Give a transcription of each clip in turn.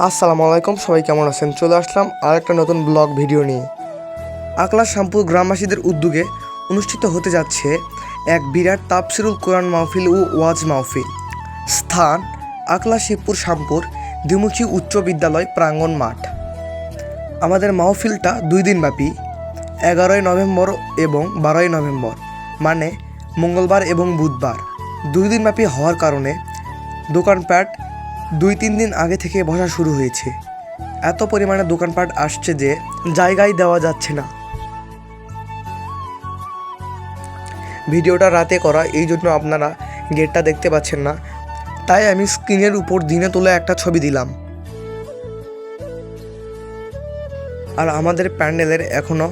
আসসালামু আলাইকুম, সবাই কেমন আছেন? চলে আসলাম আর একটা নতুন ব্লগ ভিডিও নিয়ে। আকলা শামপুর গ্রামবাসীদের উদ্যোগে অনুষ্ঠিত হতে যাচ্ছে এক বিরাট তাফসিরুল কোরআন মাহফিল ও ওয়াজ মাহফিল। স্থান আকলা শিবপুর শামপুর দ্বিমুখী উচ্চ বিদ্যালয় প্রাঙ্গণ মাঠ। আমাদের মাহফিলটা 2 দিন ব্যাপী, 11ই নভেম্বর এবং 12ই নভেম্বর, মানে মঙ্গলবার এবং বুধবার। 2 দিন ব্যাপী হওয়ার কারণে দোকানপাট 2-3 দিন আগে থেকে বসা শুরু হয়েছে। এত পরিমাণে দোকানপাট আসছে যে জায়গায় দেওয়া যাচ্ছে না। ভিডিওটা রাতে করা, এই জন্য আপনারা গেটটা দেখতে পাচ্ছেন না, তাই আমি স্ক্রিনের উপর দিনে তোলা একটা ছবি দিলাম। আর আমাদের প্যান্ডেলের এখনও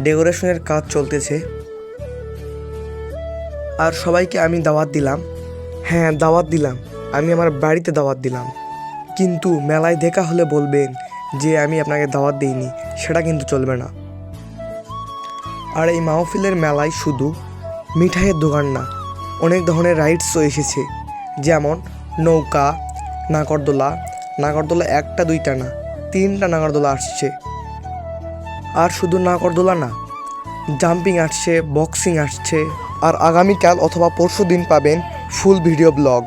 ডেকোরেশনের কাজ চলতেছে। আর সবাইকে আমি দাওয়াত দিলাম, হ্যাঁ দাওয়াত দিলাম, আমি আমার বাড়িতে দাওয়াত দিলাম। কিন্তু মেলায় দেখা হলে বলবেন যে আমি আপনাকে দাওয়াত দিইনি, সেটা কিন্তু চলবে না। আর এই মাহফিলের মেলায় শুধু মিঠাইয়ের দোকান না, অনেক ধরনের রাইডসও এসেছে, যেমন নৌকা, নাগরদোলা। নাগরদোলা 1টা 2টা না, 3টা নাগরদোলা আসছে। আর শুধু নাগরদোলা না, জাম্পিং আসছে, বক্সিং আসছে। আর আগামীকাল অথবা পরশু দিন পাবেন ফুল ভিডিও ব্লগ।